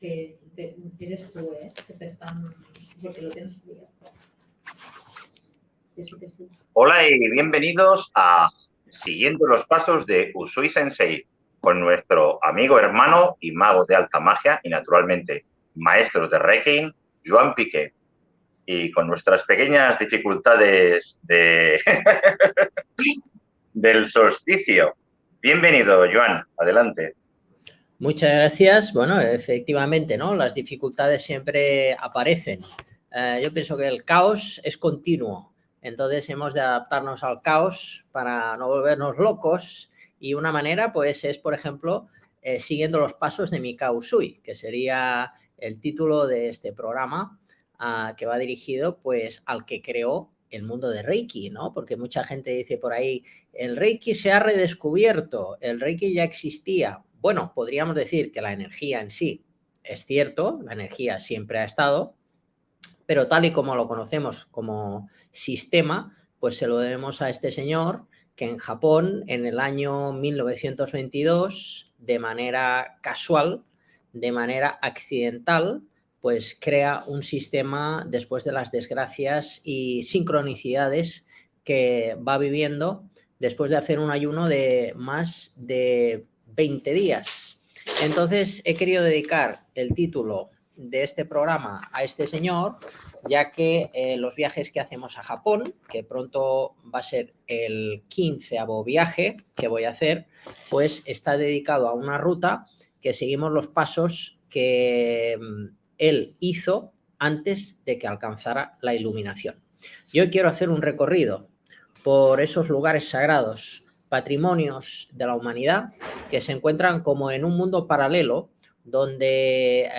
que eres tú, que te están... porque lo tienes abierto. Que sí. Hola y bienvenidos a Siguiendo los Pasos de Usui Sensei, con nuestro amigo, hermano y mago de alta magia y, naturalmente, maestro de Reiki, Joan Piqué. Y con nuestras pequeñas dificultades del solsticio. Bienvenido, Joan. Adelante. Muchas gracias. Bueno, efectivamente, ¿no? Las dificultades siempre aparecen. Yo pienso que el caos es continuo. Entonces hemos de adaptarnos al caos para no volvernos locos. Y una manera, pues, es, por ejemplo, siguiendo los pasos de Mikao Usui, que sería el título de este programa, que va dirigido, pues, al que creó el mundo de Reiki, ¿no? Porque mucha gente dice por ahí, el Reiki se ha redescubierto, el Reiki ya existía. Bueno, podríamos decir que la energía en sí es cierto, la energía siempre ha estado, pero tal y como lo conocemos como sistema, pues se lo debemos a este señor que en Japón, en el año 1922, de manera casual, de accidental, pues crea un sistema después de las desgracias y sincronicidades que va viviendo después de hacer un ayuno de más de 20 días. Entonces he querido dedicar el título de este programa a este señor, ya que los viajes que hacemos a Japón, que pronto va a ser el 15º viaje que voy a hacer, pues está dedicado a una ruta que seguimos los pasos que él hizo antes de que alcanzara la iluminación. Yo quiero hacer un recorrido por esos lugares sagrados, patrimonios de la humanidad, que se encuentran como en un mundo paralelo, donde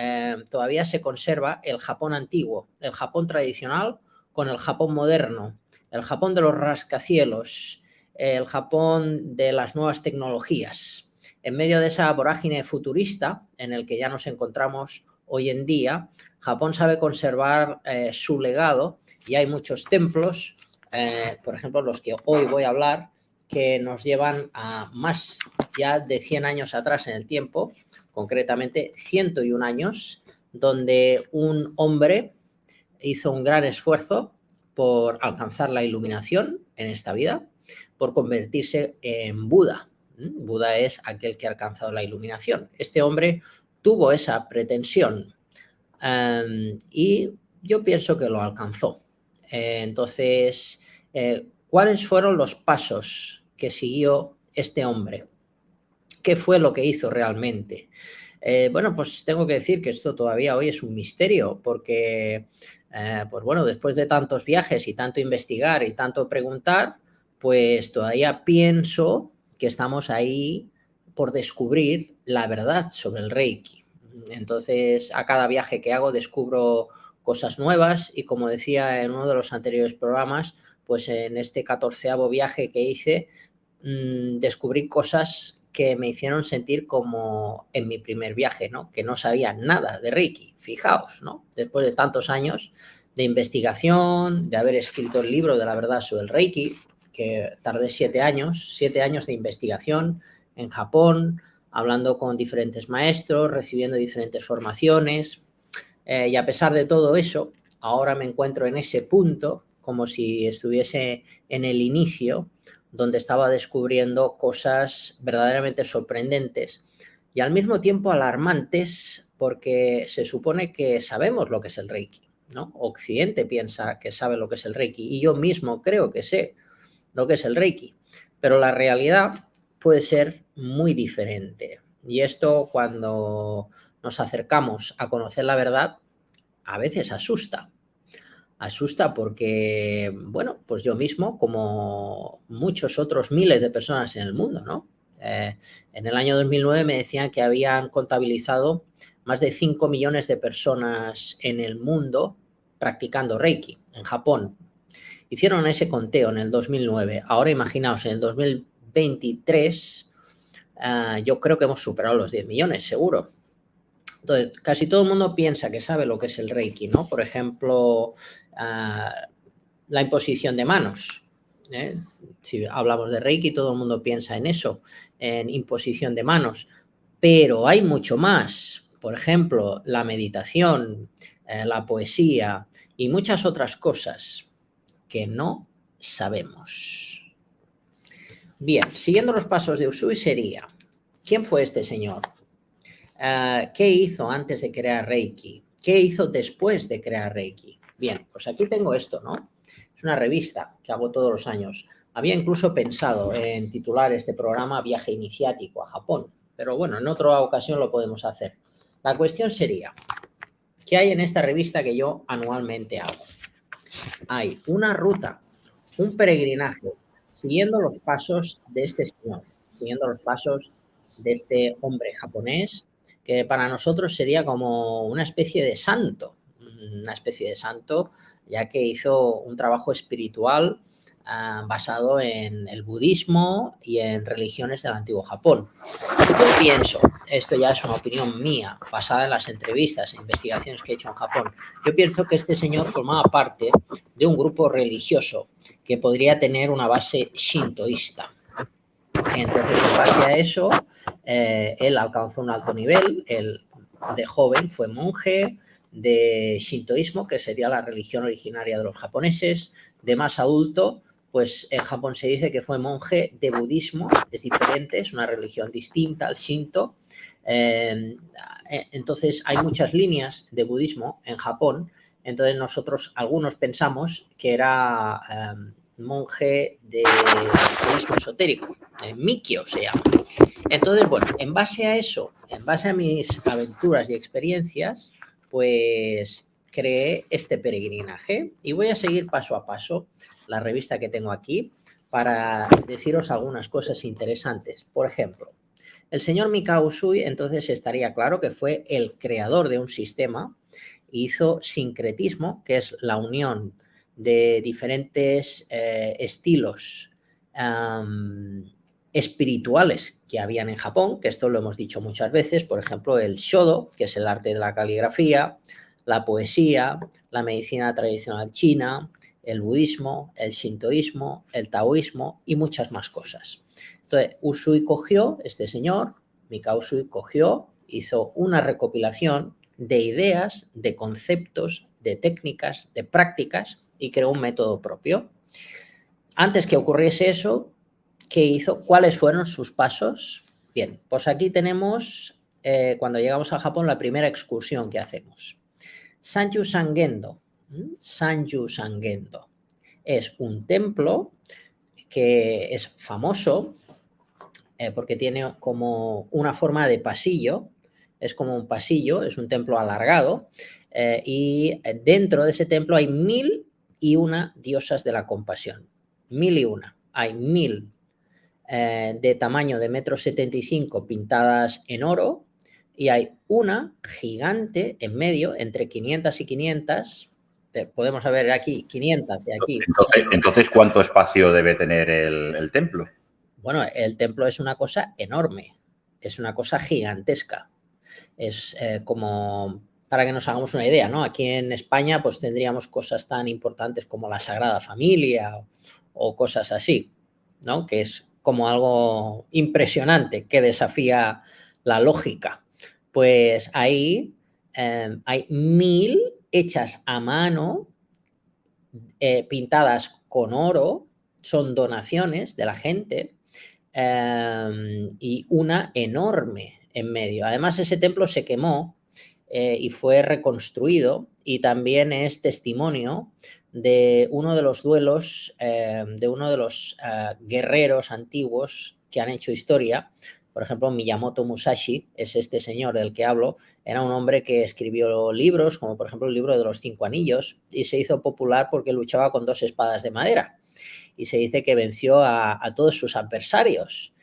todavía se conserva el Japón antiguo, el Japón tradicional con el Japón moderno, el Japón de los rascacielos, el Japón de las nuevas tecnologías. En medio de esa vorágine futurista en el que ya nos encontramos hoy en día, Japón sabe conservar su legado y hay muchos templos, por ejemplo, los que hoy voy a hablar, que nos llevan a más ya de 100 años atrás en el tiempo, concretamente 101 años, donde un hombre hizo un gran esfuerzo por alcanzar la iluminación en esta vida, por convertirse en Buda. Buda es aquel que ha alcanzado la iluminación. Este hombre tuvo esa pretensión y yo pienso que lo alcanzó. Entonces, ¿cuáles fueron los pasos que siguió este hombre? ¿Qué fue lo que hizo realmente? Bueno, pues tengo que decir que esto todavía hoy es un misterio porque, pues bueno, después de tantos viajes y tanto investigar y tanto preguntar, pues todavía pienso que estamos ahí por descubrir la verdad sobre el Reiki. Entonces, a cada viaje que hago descubro cosas nuevas y, como decía en uno de los anteriores programas, pues en este 14º viaje que hice, descubrí cosas que me hicieron sentir como en mi primer viaje, ¿no? Que no sabía nada de Reiki, fijaos, ¿no? Después de tantos años de investigación, de haber escrito el libro de la verdad sobre el Reiki, que tardé 7 años de investigación en Japón, hablando con diferentes maestros, recibiendo diferentes formaciones, y a pesar de todo eso, ahora me encuentro en ese punto, como si estuviese en el inicio, donde estaba descubriendo cosas verdaderamente sorprendentes y al mismo tiempo alarmantes, porque se supone que sabemos lo que es el Reiki, ¿no? Occidente piensa que sabe lo que es el Reiki y yo mismo creo que sé lo que es el Reiki, pero la realidad puede ser muy diferente. Y esto, cuando nos acercamos a conocer la verdad, a veces asusta. Asusta porque, bueno, pues yo mismo, como muchos otros miles de personas en el mundo, ¿no? En el año 2009 me decían que habían contabilizado más de 5 millones de personas en el mundo practicando Reiki, en Japón. Hicieron ese conteo en el 2009. Ahora imaginaos, en el 2023 yo creo que hemos superado los 10 millones, seguro. Entonces, casi todo el mundo piensa que sabe lo que es el Reiki, ¿no? Por ejemplo, la imposición de manos. Si hablamos de Reiki, todo el mundo piensa en eso, en imposición de manos. Pero hay mucho más. por ejemplo, la meditación, la poesía y muchas otras cosas que no sabemos. Bien, siguiendo los pasos de Usui sería, ¿quién fue este señor? ¿Qué hizo antes de crear Reiki? ¿Qué hizo después de crear Reiki? Bien, pues aquí tengo esto, ¿no? Es una revista que hago todos los años. Había incluso pensado en titular este programa Viaje Iniciático a Japón, pero bueno, en otra ocasión lo podemos hacer. La cuestión sería, ¿qué hay en esta revista que yo anualmente hago? Hay una ruta, un peregrinaje, siguiendo los pasos de este señor, siguiendo los pasos de este hombre japonés, que para nosotros sería como una especie de santo, ya que hizo un trabajo espiritual basado en el budismo y en religiones del antiguo Japón. Yo pienso, esto ya es una opinión mía, basada en las entrevistas e investigaciones que he hecho en Japón, yo pienso que este señor formaba parte de un grupo religioso que podría tener una base shintoísta. Entonces, en base a eso, él alcanzó un alto nivel, él de joven fue monje de shintoísmo, que sería la religión originaria de los japoneses, de más adulto, pues en Japón se dice que fue monje de budismo, es diferente, es una religión distinta al shinto. Entonces, hay muchas líneas de budismo en Japón, entonces nosotros, algunos pensamos que era monje de budismo esotérico, Mikyo se llama. Entonces, bueno, en base a eso, en base a mis aventuras y experiencias, pues creé este peregrinaje y voy a seguir paso a paso la revista que tengo aquí para deciros algunas cosas interesantes. Por ejemplo, el señor Mikao Usui, entonces estaría claro que fue el creador de un sistema, hizo sincretismo, que es la unión de diferentes estilos espirituales que habían en Japón, que esto lo hemos dicho muchas veces, por ejemplo, el Shodo, que es el arte de la caligrafía, la poesía, la medicina tradicional china, el budismo, el shintoísmo, el taoísmo y muchas más cosas. Entonces, Usui cogió, este señor, Mikao Usui cogió, hizo una recopilación de ideas, de conceptos, de técnicas, de prácticas y creó un método propio. Antes que ocurriese eso, ¿qué hizo? ¿Cuáles fueron sus pasos? Bien, pues aquí tenemos, cuando llegamos a Japón, la primera excursión que hacemos. Sanju Sangendo. Sanju Sangendo es un templo que es famoso porque tiene como una forma de pasillo, es como un pasillo, es un templo alargado y dentro de ese templo hay 1001 diosas de la compasión. 1001. Hay 1000 de tamaño de 1,75 m pintadas en oro y hay una gigante en medio, entre 500 y 500. Podemos ver aquí 500 y aquí. Entonces, ¿cuánto espacio debe tener el templo? Bueno, el templo es una cosa enorme, es una cosa gigantesca. Es como, para que nos hagamos una idea, ¿no? Aquí en España pues tendríamos cosas tan importantes como la Sagrada Familia o cosas así, ¿no? Que es como algo impresionante que desafía la lógica. Pues ahí hay 1000 hechas a mano, pintadas con oro, son donaciones de la gente, y una enorme en medio. Además, ese templo se quemó y fue reconstruido y también es testimonio de uno de los duelos, de uno de los guerreros antiguos que han hecho historia. Por ejemplo, Miyamoto Musashi es este señor del que hablo. Era un hombre que escribió libros, como por ejemplo el libro de los 5 anillos, y se hizo popular porque luchaba con 2 espadas de madera. Y se dice que venció a todos sus adversarios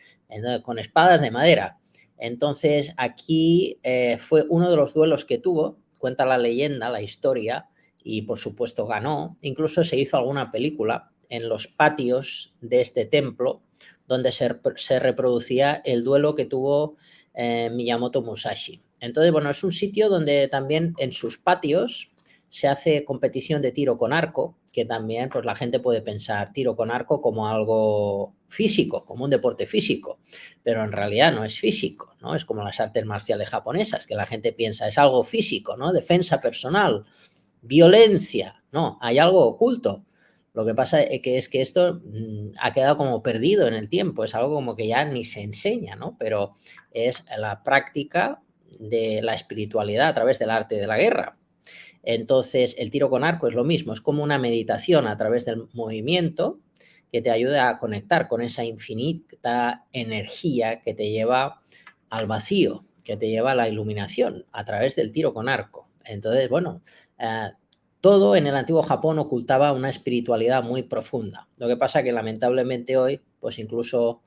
con espadas de madera. Entonces, aquí fue uno de los duelos que tuvo, cuenta la leyenda, la historia, y por supuesto ganó. Incluso se hizo alguna película en los patios de este templo, donde se reproducía el duelo que tuvo Miyamoto Musashi. Entonces, bueno, es un sitio donde también en sus patios se hace competición de tiro con arco, que también pues la gente puede pensar tiro con arco como algo físico, como un deporte físico, pero en realidad no es físico, ¿no? Es como las artes marciales japonesas, que la gente piensa es algo físico, ¿no? Defensa personal, violencia, no, hay algo oculto. Lo que pasa es que esto ha quedado como perdido en el tiempo, es algo como que ya ni se enseña, ¿no? Pero es la práctica de la espiritualidad a través del arte de la guerra. Entonces, el tiro con arco es lo mismo, es como una meditación a través del movimiento que te ayuda a conectar con esa infinita energía que te lleva al vacío, que te lleva a la iluminación a través del tiro con arco. Entonces, bueno, todo en el antiguo Japón ocultaba una espiritualidad muy profunda. Lo que pasa que lamentablemente hoy, pues incluso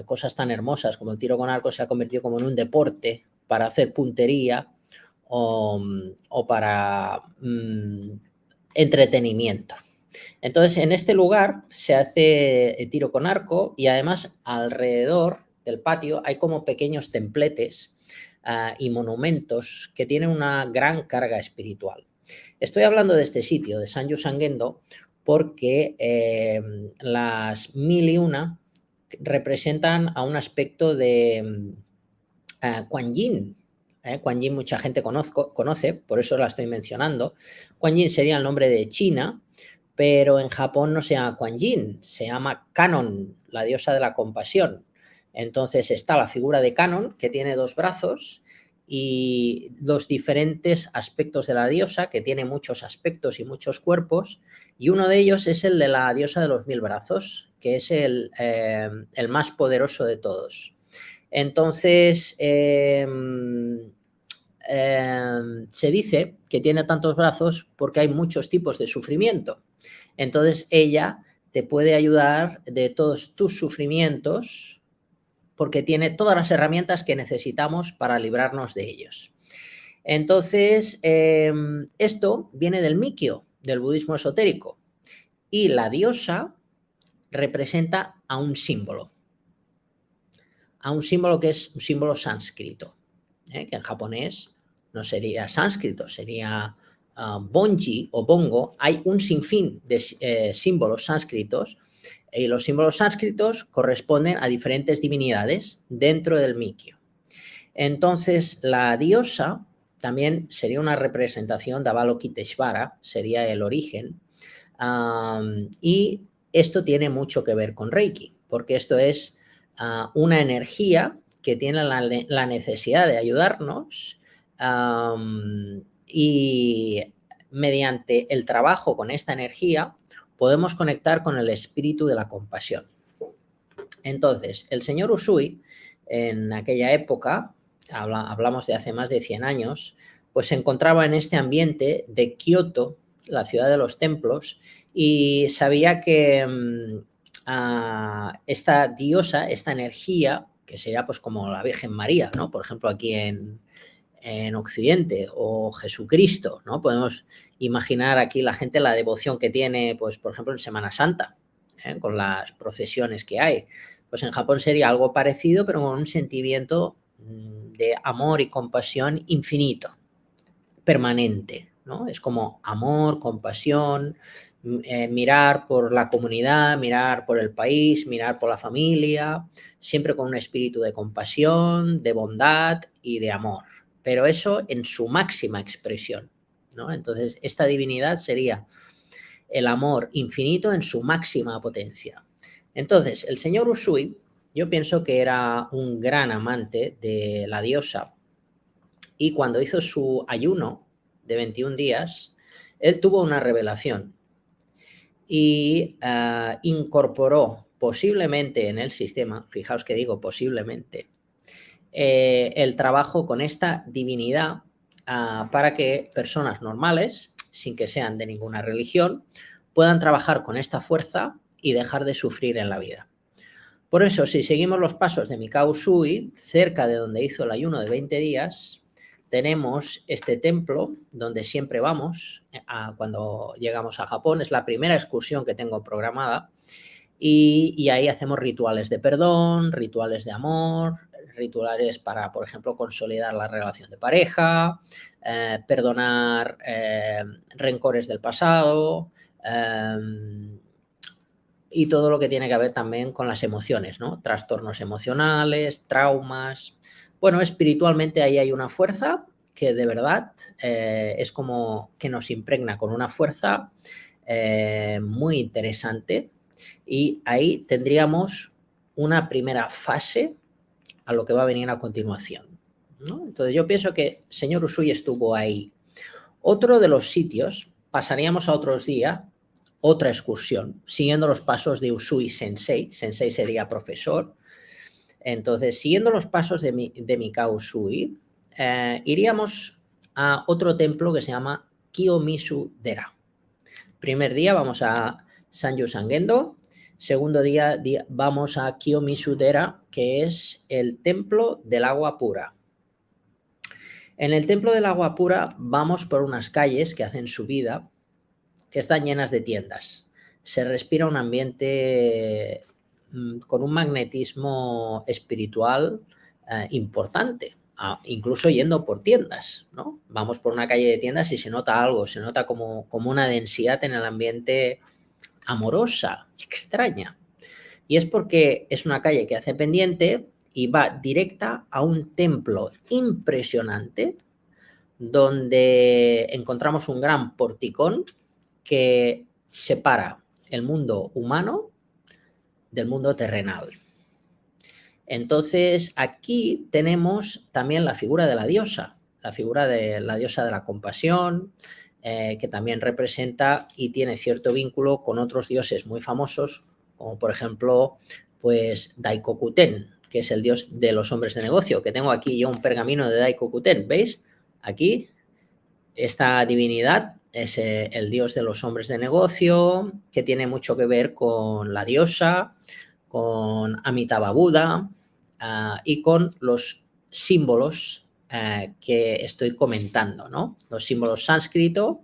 cosas tan hermosas como el tiro con arco se ha convertido como en un deporte para hacer puntería o para entretenimiento. Entonces, en este lugar se hace tiro con arco y además alrededor del patio hay como pequeños templetes y monumentos que tienen una gran carga espiritual. Estoy hablando de este sitio, de Sanju Sangendo, porque las 1001 representan a un aspecto de Kuan Yin. Kuan Yin mucha gente conoce, por eso la estoy mencionando. Kuan Yin sería el nombre de China, pero en Japón no se llama Kuan Yin, se llama Kannon, la diosa de la compasión. Entonces está la figura de Kannon, que tiene 2 brazos, y los diferentes aspectos de la diosa, que tiene muchos aspectos y muchos cuerpos, y uno de ellos es el de la diosa de los 1000 brazos, que es el más poderoso de todos. Entonces, se dice que tiene tantos brazos porque hay muchos tipos de sufrimiento. Entonces, ella te puede ayudar de todos tus sufrimientos porque tiene todas las herramientas que necesitamos para librarnos de ellos. Entonces, esto viene del Mikkyo, del budismo esotérico, y la diosa representa a un símbolo que es un símbolo sánscrito, que en japonés no sería sánscrito, sería bonji o bongo. Hay un sinfín de símbolos sánscritos y los símbolos sánscritos corresponden a diferentes divinidades dentro del Mikkyo. Entonces, la diosa también sería una representación de Avalokiteshvara, sería el origen, y esto tiene mucho que ver con Reiki, porque esto es una energía que tiene la necesidad de ayudarnos y mediante el trabajo con esta energía podemos conectar con el espíritu de la compasión. Entonces, el señor Usui, en aquella época, hablamos de hace más de 100 años, pues se encontraba en este ambiente de Kioto, la ciudad de los templos, y sabía que esta diosa, esta energía, que sería pues como la Virgen María, ¿no? Por ejemplo, aquí en Occidente, o Jesucristo, ¿no? Podemos imaginar aquí la gente la devoción que tiene, pues por ejemplo, en Semana Santa, con las procesiones que hay. Pues en Japón sería algo parecido, pero con un sentimiento de amor y compasión infinito, permanente, ¿no? Es como amor, compasión, mirar por la comunidad, mirar por el país, mirar por la familia, siempre con un espíritu de compasión, de bondad y de amor, pero eso en su máxima expresión, ¿no? Entonces, esta divinidad sería el amor infinito en su máxima potencia. Entonces, el señor Usui, yo pienso que era un gran amante de la diosa, y cuando hizo su ayuno de 21 días, él tuvo una revelación y incorporó posiblemente en el sistema, fijaos que digo posiblemente, el trabajo con esta divinidad para que personas normales, sin que sean de ninguna religión, puedan trabajar con esta fuerza y dejar de sufrir en la vida. Por eso, si seguimos los pasos de Mikao Usui, cerca de donde hizo el ayuno de 20 días, tenemos este templo donde siempre vamos cuando llegamos a Japón. Es la primera excursión que tengo programada y ahí hacemos rituales de perdón, rituales de amor, rituales para, por ejemplo, consolidar la relación de pareja, perdonar rencores del pasado, y todo lo que tiene que ver también con las emociones, ¿no? Trastornos emocionales, traumas. Bueno, espiritualmente ahí hay una fuerza que de verdad es como que nos impregna con una fuerza muy interesante, y ahí tendríamos una primera fase a lo que va a venir a continuación, ¿no? Entonces yo pienso que señor Usui estuvo ahí. Otro de los sitios, pasaríamos a otros días, otra excursión, siguiendo los pasos de Usui Sensei. Sensei sería profesor. Entonces, siguiendo los pasos de Mikao Usui, iríamos a otro templo que se llama Kiyomizu-dera. Primer día vamos a Sanju Sangendo. Segundo día vamos a Kiyomizu-dera, que es el templo del agua pura. En el templo del agua pura vamos por unas calles que hacen subida, que están llenas de tiendas. Se respira un ambiente con un magnetismo espiritual importante, incluso yendo por tiendas, ¿no? Vamos por una calle de tiendas y se nota algo, se nota como una densidad en el ambiente amorosa, extraña. Y es porque es una calle que hace pendiente y va directa a un templo impresionante donde encontramos un gran porticón que separa el mundo humano del mundo terrenal. Entonces, aquí tenemos también la figura de la diosa de la compasión, que también representa y tiene cierto vínculo con otros dioses muy famosos, como por ejemplo, pues Daikokuten, que es el dios de los hombres de negocio, que tengo aquí yo un pergamino de Daikokuten, ¿veis? Aquí, esta divinidad es el dios de los hombres de negocio, que tiene mucho que ver con la diosa, con Amitabha Buda y con los símbolos que estoy comentando, ¿no? Los símbolos sánscrito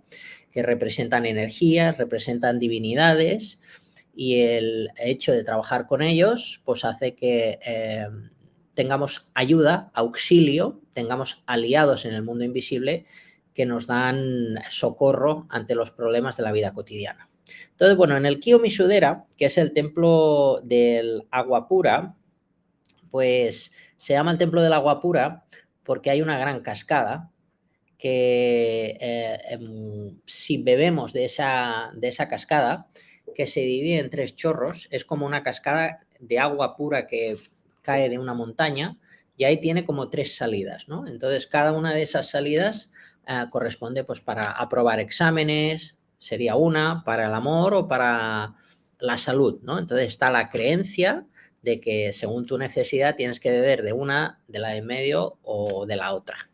que representan energías, representan divinidades, y el hecho de trabajar con ellos pues hace que tengamos ayuda, auxilio, tengamos aliados en el mundo invisible que nos dan socorro ante los problemas de la vida cotidiana. Entonces, bueno, en el Kiyomizu-dera, que es el templo del agua pura, pues se llama el templo del agua pura porque hay una gran cascada que si bebemos de esa cascada, que se divide en 3 chorros, es como una cascada de agua pura que cae de una montaña, y ahí tiene como 3 salidas, ¿no? Entonces, cada una de esas salidas corresponde pues para aprobar exámenes, sería una, para el amor o para la salud, ¿no? Entonces está la creencia de que según tu necesidad tienes que beber de una, de la de en medio o de la otra.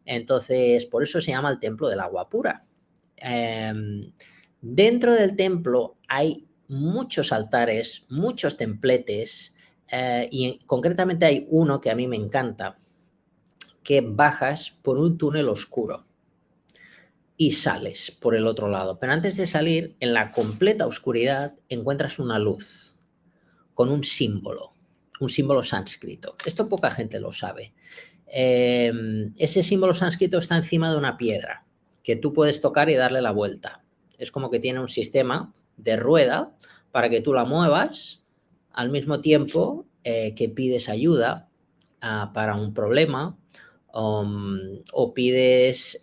Entonces, por eso se llama el templo del agua pura. Dentro del templo hay muchos altares, muchos templetes, y concretamente hay uno que a mí me encanta, que bajas por un túnel oscuro y sales por el otro lado. Pero antes de salir, en la completa oscuridad, encuentras una luz con un símbolo sánscrito. Esto poca gente lo sabe. Ese símbolo sánscrito está encima de una piedra que tú puedes tocar y darle la vuelta. Es como que tiene un sistema de rueda para que tú la muevas al mismo tiempo que pides ayuda para un problema o pides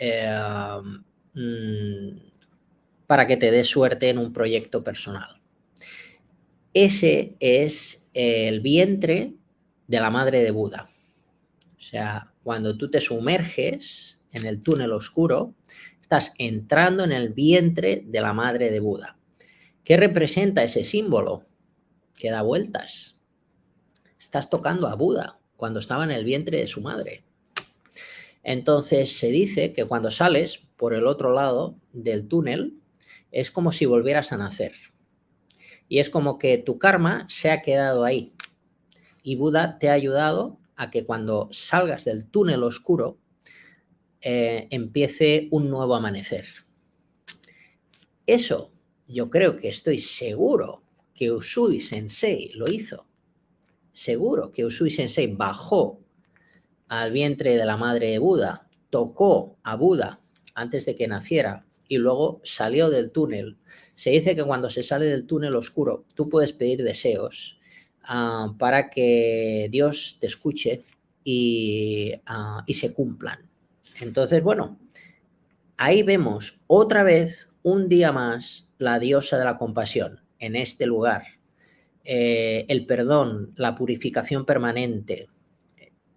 para que te dé suerte en un proyecto personal. Ese es el vientre de la madre de Buda. O sea, cuando tú te sumerges en el túnel oscuro, estás entrando en el vientre de la madre de Buda. ¿Qué representa ese símbolo? Que da vueltas. Estás tocando a Buda cuando estaba en el vientre de su madre. Entonces se dice que cuando sales por el otro lado del túnel es como si volvieras a nacer. Y es como que tu karma se ha quedado ahí. Y Buda te ha ayudado a que cuando salgas del túnel oscuro empiece un nuevo amanecer. Eso yo creo que estoy seguro que Usui Sensei lo hizo. Seguro que Usui Sensei bajó al vientre de la madre de Buda tocó a Buda antes de que naciera y luego salió del túnel. Se dice que cuando se sale del túnel oscuro, tú puedes pedir deseos para que Dios te escuche y se cumplan. Entonces, bueno, ahí vemos otra vez, un día más, la diosa de la compasión en este lugar. El perdón, la purificación permanente.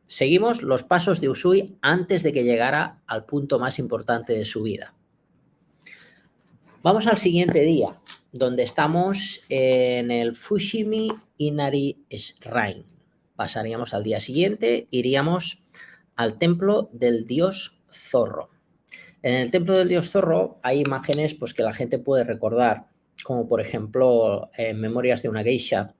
Seguimos los pasos de Usui antes de que llegara al punto más importante de su vida. Vamos al siguiente día, donde estamos en el Fushimi Inari Shrine. Pasaríamos al día siguiente, iríamos al templo del dios zorro. En el templo del dios zorro hay imágenes pues, que la gente puede recordar, como por ejemplo Memorias de una geisha,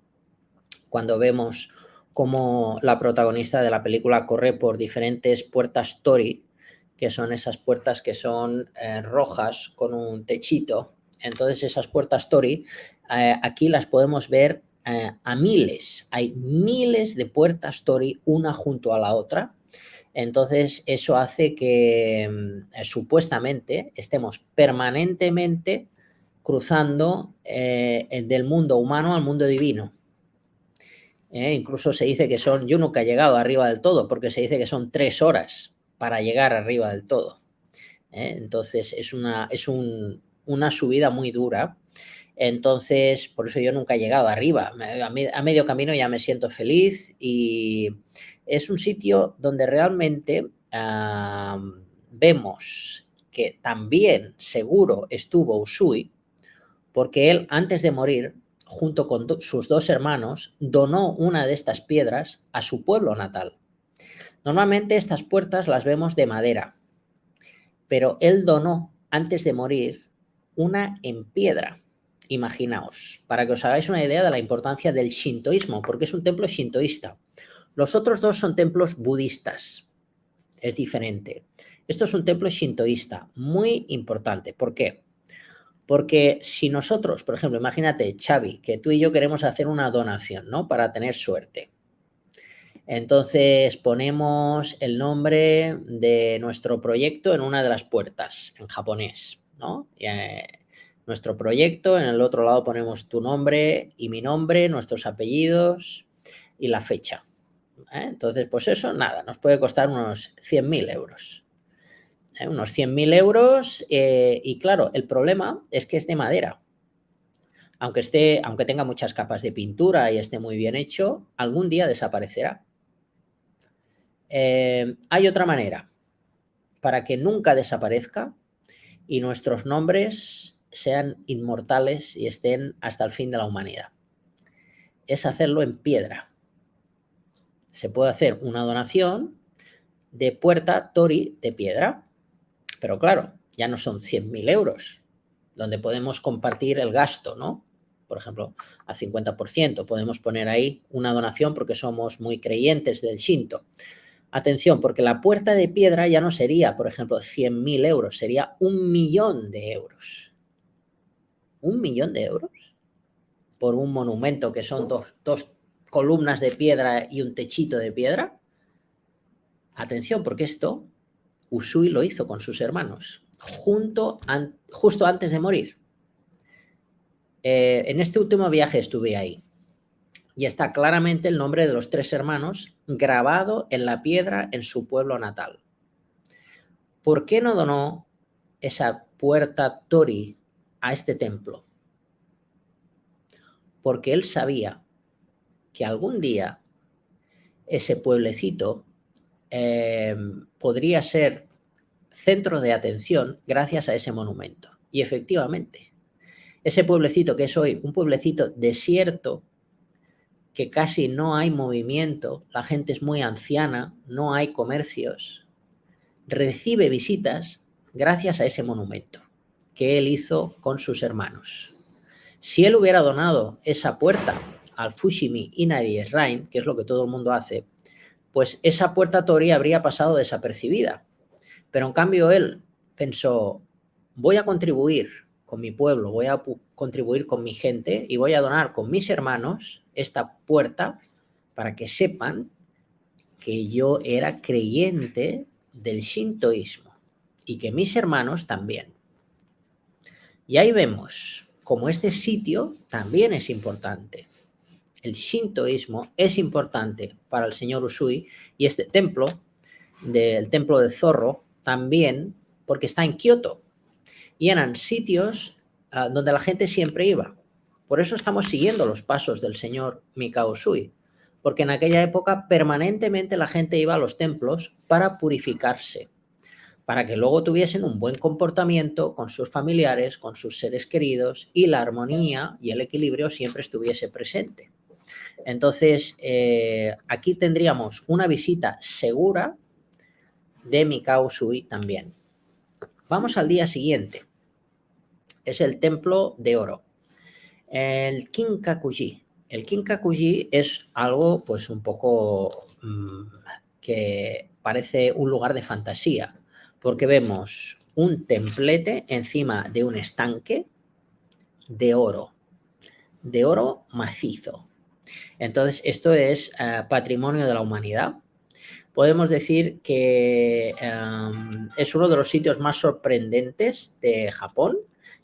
cuando vemos cómo la protagonista de la película corre por diferentes puertas tori, que son esas puertas que son rojas con un techito. Entonces esas puertas tori aquí las podemos ver a miles. Hay miles de puertas tori una junto a la otra. Entonces eso hace que supuestamente estemos permanentemente cruzando del mundo humano al mundo divino. Incluso se dice que son, yo nunca he llegado arriba del todo, porque se dice que son 3 horas para llegar arriba del todo. Entonces es una subida muy dura. Entonces, por eso yo nunca he llegado arriba. A medio camino ya me siento feliz y es un sitio donde realmente vemos que también seguro estuvo Usui, porque él antes de morir, junto con sus 2 hermanos, donó una de estas piedras a su pueblo natal. Normalmente estas puertas las vemos de madera, pero él donó antes de morir una en piedra. Imaginaos, para que os hagáis una idea de la importancia del shintoísmo, porque es un templo shintoísta. Los otros 2 son templos budistas. Es diferente. Esto es un templo shintoísta, muy importante. ¿Por qué? Porque si nosotros, por ejemplo, imagínate, Xavi, que tú y yo queremos hacer una donación, ¿no? Para tener suerte. Entonces ponemos el nombre de nuestro proyecto en una de las puertas, en japonés, ¿no? Nuestro proyecto, en el otro lado ponemos tu nombre y mi nombre, nuestros apellidos y la fecha. Entonces, pues eso, nada, nos puede costar unos 100.000 euros. Unos 100.000 euros y claro, el problema es que es de madera. Aunque tenga muchas capas de pintura y esté muy bien hecho, algún día desaparecerá. Hay otra manera para que nunca desaparezca y nuestros nombres sean inmortales y estén hasta el fin de la humanidad. Es hacerlo en piedra. Se puede hacer una donación de puerta tori de piedra, pero claro, ya no son 100.000 euros, donde podemos compartir el gasto, ¿no? Por ejemplo, a 50%. Podemos poner ahí una donación porque somos muy creyentes del Shinto. Atención, porque la puerta de piedra ya no sería, por ejemplo, 100.000 euros, sería 1.000.000 de euros. 1.000.000 de euros por un monumento que son dos columnas de piedra y un techito de piedra. Atención, porque esto Usui lo hizo con sus hermanos, justo antes de morir. En este último viaje estuve ahí y está claramente el nombre de los 3 hermanos grabado en la piedra en su pueblo natal. ¿Por qué no donó esa puerta tori a este templo? Porque él sabía que algún día ese pueblecito podría ser centro de atención gracias a ese monumento. Y efectivamente, ese pueblecito que es hoy un pueblecito desierto, que casi no hay movimiento, la gente es muy anciana, no hay comercios, recibe visitas gracias a ese monumento que él hizo con sus hermanos. Si él hubiera donado esa puerta al Fushimi Inari Shrine, que es lo que todo el mundo hace, pues esa puerta tori habría pasado desapercibida. Pero en cambio él pensó, voy a contribuir con mi pueblo, voy a contribuir con mi gente y voy a donar con mis hermanos esta puerta para que sepan que yo era creyente del shintoísmo y que mis hermanos también. Y ahí vemos cómo este sitio también es importante. El shintoísmo es importante para el señor Usui y este templo, del templo del zorro, también porque está en Kioto y eran sitios donde la gente siempre iba. Por eso estamos siguiendo los pasos del señor Mikao Usui, porque en aquella época permanentemente la gente iba a los templos para purificarse, para que luego tuviesen un buen comportamiento con sus familiares, con sus seres queridos y la armonía y el equilibrio siempre estuviese presente. Entonces, aquí tendríamos una visita segura de Mikao Usui también. Vamos al día siguiente. Es el templo de oro. El Kinkakuji. El Kinkakuji es algo pues un poco que parece un lugar de fantasía, porque vemos un templete encima de un estanque de oro macizo. Entonces, esto es patrimonio de la humanidad. Podemos decir que es uno de los sitios más sorprendentes de Japón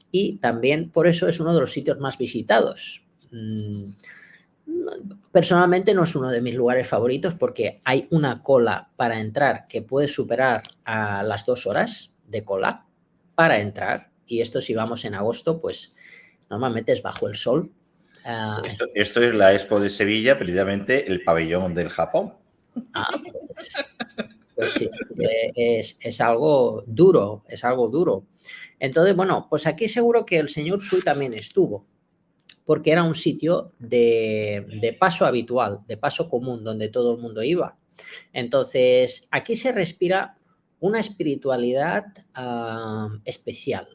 y también por eso es uno de los sitios más visitados. Personalmente no es uno de mis lugares favoritos porque hay una cola para entrar que puede superar a las 2 horas de cola para entrar, y esto si vamos en agosto pues normalmente es bajo el sol. Esto es la Expo de Sevilla, precisamente el pabellón del Japón. Pues sí, es algo duro, es algo duro. Entonces, bueno, pues aquí seguro que el señor Usui también estuvo, porque era un sitio de paso habitual, de paso común, donde todo el mundo iba. Entonces, aquí se respira una espiritualidad especial,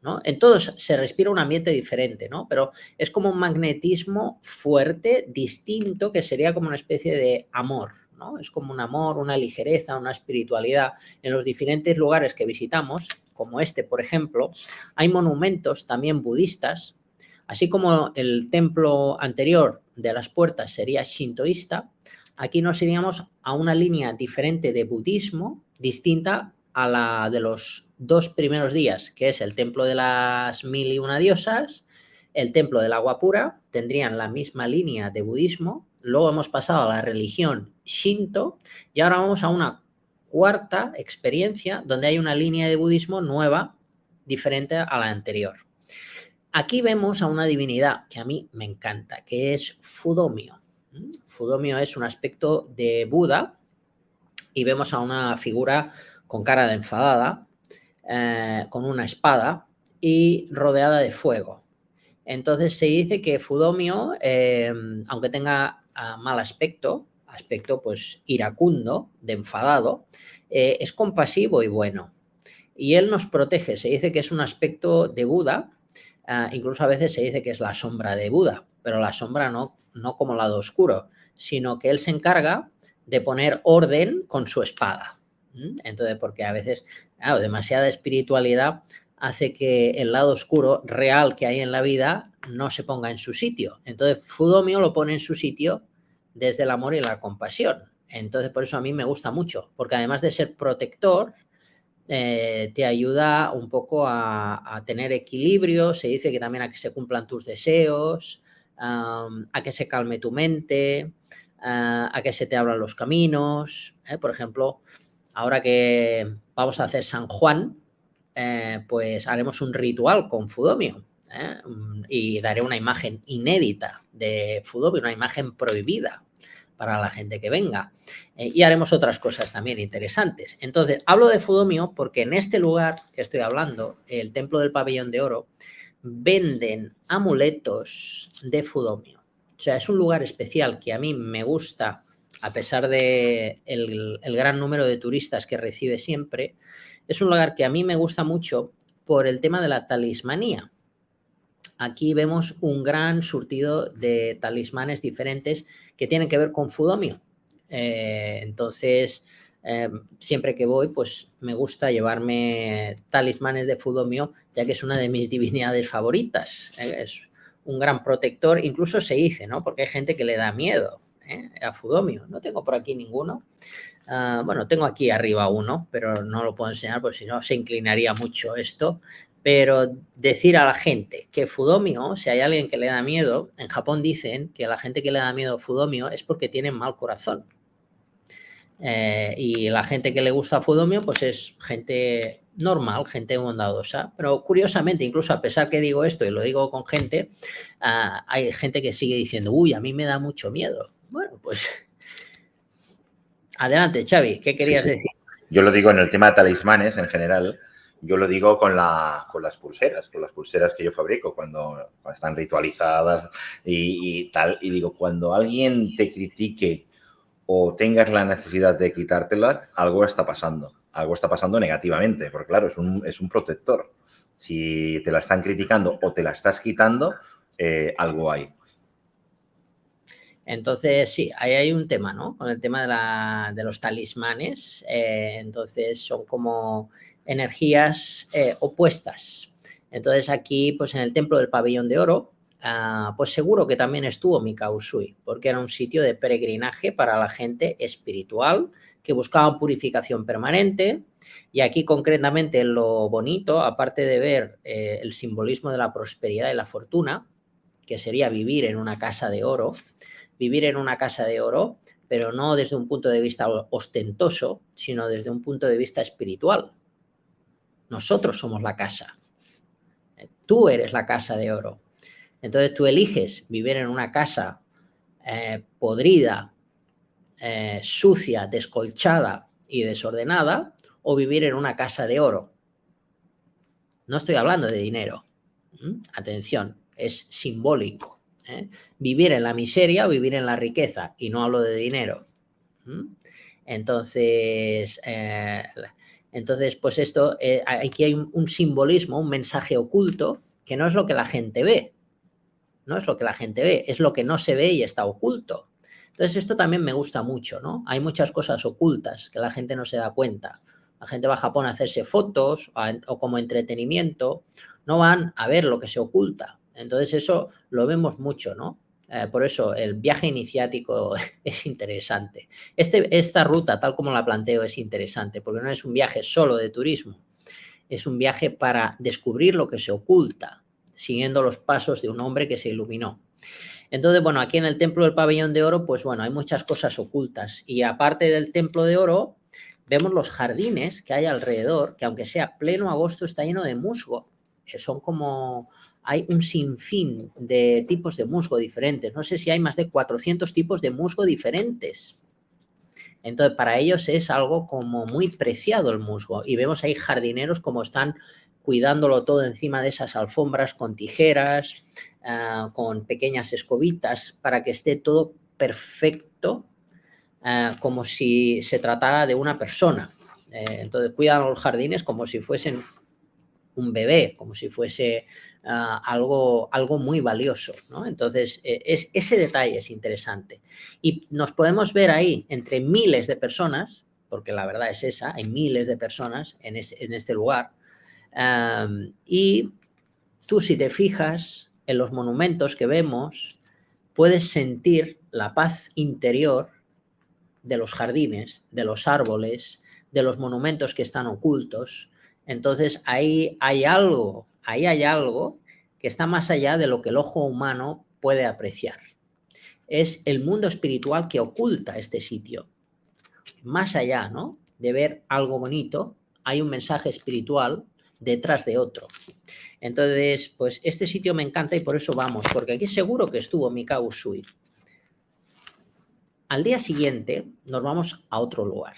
¿no? En todos se respira un ambiente diferente, ¿no? Pero es como un magnetismo fuerte, distinto, que sería como una especie de amor, ¿no? Es como un amor, una ligereza, una espiritualidad. En los diferentes lugares que visitamos, como este, por ejemplo, hay monumentos también budistas, así como el templo anterior de las puertas sería shintoísta. Aquí nos iríamos a una línea diferente de budismo, distinta a la de los 2 primeros días, que es el templo de las 1001 diosas, el templo del agua pura, tendrían la misma línea de budismo. Luego hemos pasado a la religión Shinto y ahora vamos a una cuarta experiencia donde hay una línea de budismo nueva, diferente a la anterior. Aquí vemos a una divinidad que a mí me encanta, que es Fudomyo. Fudomyo es un aspecto de Buda y vemos a una figura con cara de enfadada, con una espada y rodeada de fuego. Entonces se dice que Fudomyo, aunque tenga mal aspecto pues iracundo, de enfadado, es compasivo y bueno. Y él nos protege. Se dice que es un aspecto de Buda, incluso a veces se dice que es la sombra de Buda, pero la sombra no como lado oscuro, sino que él se encarga de poner orden con su espada. Entonces, porque a veces, claro, demasiada espiritualidad hace que el lado oscuro real que hay en la vida no se ponga en su sitio. Entonces, Fudomyo lo pone en su sitio desde el amor y la compasión. Entonces, por eso a mí me gusta mucho, porque además de ser protector, te ayuda un poco a tener equilibrio. Se dice que también a que se cumplan tus deseos, a que se calme tu mente, a que se te abran los caminos. Por ejemplo, ahora que vamos a hacer San Juan, pues haremos un ritual con Fudomyo, y daré una imagen inédita de Fudomyo, una imagen prohibida para la gente que venga, y haremos otras cosas también interesantes. Entonces, hablo de Fudomyo porque en este lugar que estoy hablando, el templo del pabellón de oro, venden amuletos de Fudomyo. O sea, es un lugar especial que a mí me gusta, a pesar de el gran número de turistas que recibe siempre. Es un lugar que a mí me gusta mucho por el tema de la talismanía. Aquí vemos un gran surtido de talismanes diferentes que tienen que ver con Fudomyo. Entonces, siempre que voy, pues me gusta llevarme talismanes de Fudomyo, ya que es una de mis divinidades favoritas. Es un gran protector, incluso se dice, ¿no? Porque hay gente que le da miedo. a Fudomio. No tengo por aquí ninguno. Bueno, tengo aquí arriba uno, pero no lo puedo enseñar porque si no se inclinaría mucho esto. Pero decir a la gente que Fudomio, si hay alguien que le da miedo, en Japón dicen que la gente que le da miedo a Fudomio es porque tiene mal corazón. Y la gente que le gusta Fudomio, pues es gente normal, gente bondadosa. Pero curiosamente, incluso a pesar que digo esto y lo digo con gente, hay gente que sigue diciendo, uy, a mí me da mucho miedo. Bueno, pues adelante, Xavi, ¿qué querías decir? Yo lo digo en el tema de talismanes en general. Yo lo digo con las pulseras que yo fabrico cuando están ritualizadas y tal. Y digo, cuando alguien te critique o tengas la necesidad de quitártelas, algo está pasando. Algo está pasando negativamente, porque claro, es un protector. Si te la están criticando o te la estás quitando, algo hay. Entonces, sí, ahí hay un tema, ¿no? Con el tema de los talismanes. Entonces, son como energías opuestas. Entonces, aquí, pues en el Templo del Pabellón de Oro, pues seguro que también estuvo Mikao Usui, porque era un sitio de peregrinaje para la gente espiritual que buscaba purificación permanente. Y aquí, concretamente, lo bonito, aparte de ver el simbolismo de la prosperidad y la fortuna, que sería vivir en una casa de oro, pero no desde un punto de vista ostentoso, sino desde un punto de vista espiritual. Nosotros somos la casa. Tú eres la casa de oro. Entonces tú eliges vivir en una casa podrida, sucia, descolchada y desordenada, o vivir en una casa de oro. No estoy hablando de dinero. Atención, es simbólico. Vivir en la miseria o vivir en la riqueza, y no hablo de dinero. Entonces, pues esto, aquí hay un simbolismo, un mensaje oculto, que no es lo que la gente ve. No es lo que la gente ve, es lo que no se ve y está oculto. Entonces, esto también me gusta mucho, ¿no? Hay muchas cosas ocultas que la gente no se da cuenta. La gente va a Japón a hacerse fotos o como entretenimiento, no van a ver lo que se oculta. Entonces, eso lo vemos mucho, ¿no? Por eso el viaje iniciático es interesante. Esta ruta, tal como la planteo, es interesante, porque no es un viaje solo de turismo, es un viaje para descubrir lo que se oculta, siguiendo los pasos de un hombre que se iluminó. Entonces, bueno, aquí en el Templo del Pabellón de Oro, pues bueno, hay muchas cosas ocultas. Y aparte del Templo de Oro, vemos los jardines que hay alrededor, que aunque sea pleno agosto, está lleno de musgo. Son como... Hay un sinfín de tipos de musgo diferentes. No sé si hay más de 400 tipos de musgo diferentes. Entonces, para ellos es algo como muy preciado el musgo. Y vemos ahí jardineros como están cuidándolo todo encima de esas alfombras con tijeras, con pequeñas escobitas, para que esté todo perfecto, como si se tratara de una persona. Entonces, cuidan los jardines como si fuesen un bebé, como si fuese algo muy valioso, ¿no? Entonces, ese detalle es interesante. Y nos podemos ver ahí entre miles de personas, porque la verdad es esa, hay miles de personas en este lugar, y tú, si te fijas en los monumentos que vemos, puedes sentir la paz interior de los jardines, de los árboles, de los monumentos que están ocultos. Entonces, ahí hay algo que está más allá de lo que el ojo humano puede apreciar. Es el mundo espiritual que oculta este sitio. Más allá, ¿no?, de ver algo bonito, hay un mensaje espiritual detrás de otro. Entonces, pues este sitio me encanta y por eso vamos, porque aquí seguro que estuvo Mikao Usui. Al día siguiente nos vamos a otro lugar.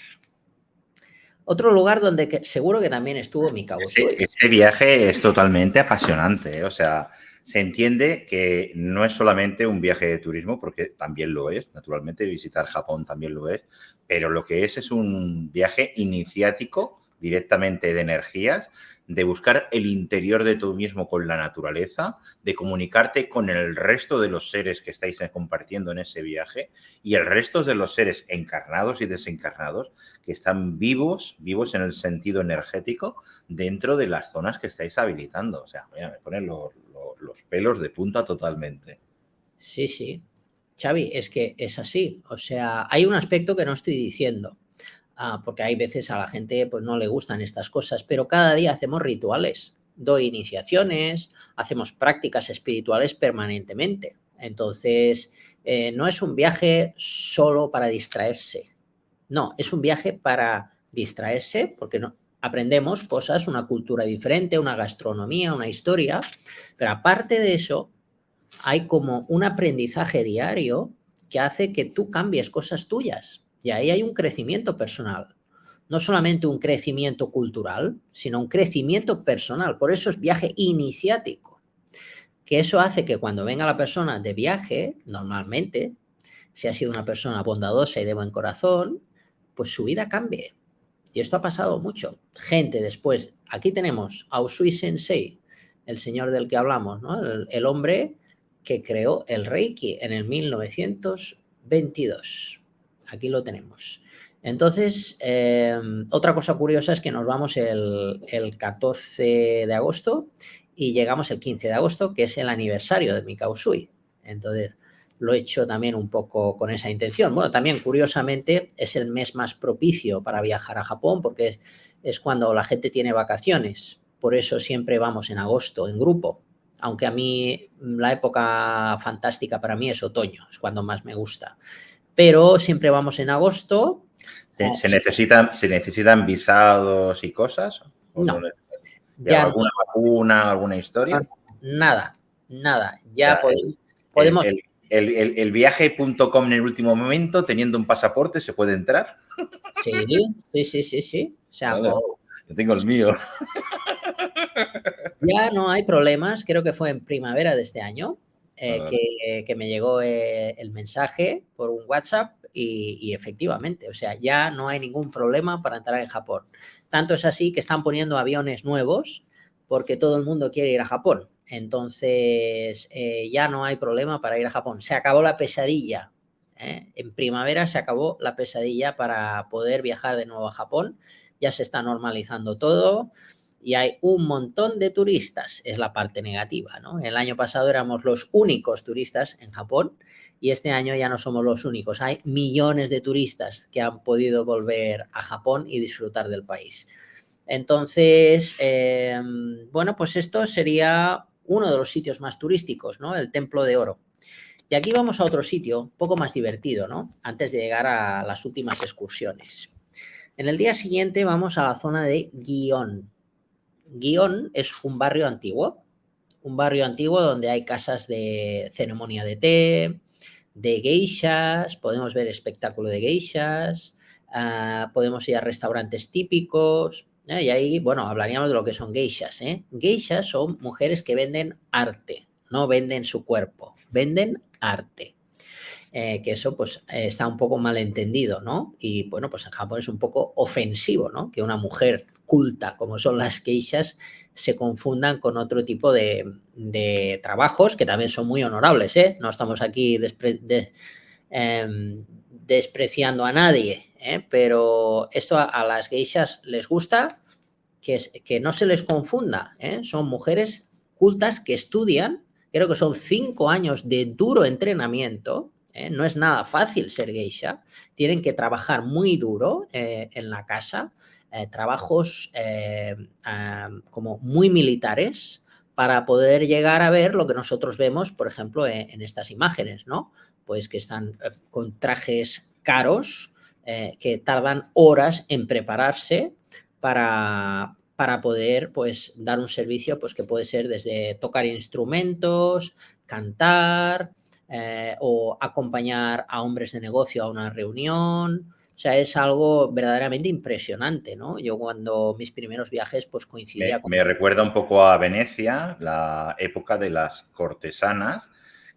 Otro lugar donde seguro que también estuvo Mikao Usui. Este viaje es totalmente apasionante, ¿eh? O sea, se entiende que no es solamente un viaje de turismo, porque también lo es, naturalmente, visitar Japón también lo es, pero lo que es un viaje iniciático directamente de energías, de buscar el interior de tú mismo con la naturaleza, de comunicarte con el resto de los seres que estáis compartiendo en ese viaje y el resto de los seres encarnados y desencarnados que están vivos en el sentido energético dentro de las zonas que estáis habilitando. O sea, mira, me ponen los pelos de punta totalmente. Sí, sí. Xavi, es que es así. O sea, hay un aspecto que no estoy diciendo, porque hay veces a la gente pues no le gustan estas cosas, pero cada día hacemos rituales, doy iniciaciones, hacemos prácticas espirituales permanentemente. Entonces, no es un viaje solo para distraerse. No, es un viaje para distraerse porque no, aprendemos cosas, una cultura diferente, una gastronomía, una historia, pero aparte de eso, hay como un aprendizaje diario que hace que tú cambies cosas tuyas y ahí hay un crecimiento personal. No solamente un crecimiento cultural, sino un crecimiento personal. Por eso es viaje iniciático. Que eso hace que cuando venga la persona de viaje, normalmente, si ha sido una persona bondadosa y de buen corazón, pues su vida cambie. Y esto ha pasado mucho. Gente después, aquí tenemos a Usui Sensei, el señor del que hablamos, ¿no? El hombre que creó el Reiki en el 1922. Aquí lo tenemos. Entonces, otra cosa curiosa es que nos vamos el 14 de agosto y llegamos el 15 de agosto, que es el aniversario de Mikao Usui. Entonces, lo he hecho también un poco con esa intención. Bueno, también curiosamente es el mes más propicio para viajar a Japón porque es cuando la gente tiene vacaciones. Por eso siempre vamos en agosto en grupo. Aunque a mí la época fantástica para mí es otoño, es cuando más me gusta. Pero siempre vamos en agosto. ¿Se necesitan visados y cosas? No. Ya ¿Alguna vacuna, alguna historia? Nada. Ya podemos... El viaje.com en el último momento, teniendo un pasaporte, ¿se puede entrar? Sí. O sea, vale, yo tengo el mío. Ya no hay problemas, creo que fue en primavera de este año que me llegó el mensaje por un WhatsApp y efectivamente, o sea, ya no hay ningún problema para entrar en Japón. Tanto es así que están poniendo aviones nuevos porque todo el mundo quiere ir a Japón. Entonces, ya no hay problema para ir a Japón. Se acabó la pesadilla. En primavera se acabó la pesadilla para poder viajar de nuevo a Japón. Ya se está normalizando todo. Y hay un montón de turistas, es la parte negativa, ¿no? El año pasado éramos los únicos turistas en Japón y este año ya no somos los únicos. Hay millones de turistas que han podido volver a Japón y disfrutar del país. Entonces, bueno, pues esto sería uno de los sitios más turísticos, ¿no? El Templo de Oro. Y aquí vamos a otro sitio un poco más divertido, ¿no? Antes de llegar a las últimas excursiones. En el día siguiente vamos a la zona de Gion. Gion es un barrio antiguo donde hay casas de ceremonia de té, de geishas, podemos ver espectáculo de geishas, podemos ir a restaurantes típicos, y ahí, bueno, hablaríamos de lo que son geishas. Geishas son mujeres que venden arte, no venden su cuerpo, venden arte. Que eso pues está un poco mal entendido, ¿no? Y bueno, pues en Japón es un poco ofensivo, ¿no? Que una mujer culta como son las geishas se confundan con otro tipo de trabajos que también son muy honorables, ¿eh? No estamos aquí despreciando a nadie, pero esto a las geishas les gusta que no se les confunda, son mujeres cultas que estudian, creo que son 5 años de duro entrenamiento. No es nada fácil ser geisha, tienen que trabajar muy duro en la casa, trabajos como muy militares para poder llegar a ver lo que nosotros vemos, por ejemplo, en estas imágenes, ¿no? Pues que están con trajes caros, que tardan horas en prepararse para poder pues, dar un servicio pues, que puede ser desde tocar instrumentos, cantar, o acompañar a hombres de negocio a una reunión. O sea, es algo verdaderamente impresionante, ¿no? Yo cuando mis primeros viajes pues coincidía con... Me recuerda un poco a Venecia, la época de las cortesanas,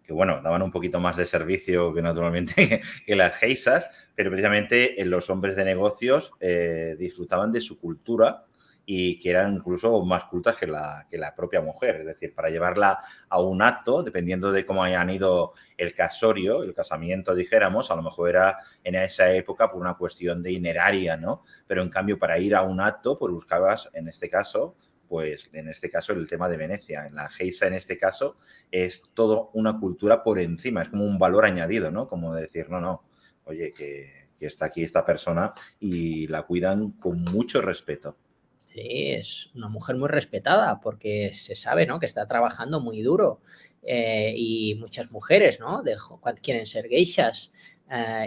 que bueno, daban un poquito más de servicio que naturalmente que las geishas, pero precisamente los hombres de negocios disfrutaban de su cultura y que eran incluso más cultas que la propia mujer. Es decir, para llevarla a un acto, dependiendo de cómo hayan ido el casorio, el casamiento, dijéramos, a lo mejor era en esa época por una cuestión de ineraria, ¿no? Pero en cambio, para ir a un acto, pues buscabas, en este caso, pues en este caso el tema de Venecia. En la geisha, en este caso, es todo una cultura por encima, es como un valor añadido, ¿no? Como decir, no, oye, que está aquí esta persona y la cuidan con mucho respeto. Sí, es una mujer muy respetada porque se sabe, ¿no?, que está trabajando muy duro, y muchas mujeres, ¿no?, quieren ser geishas,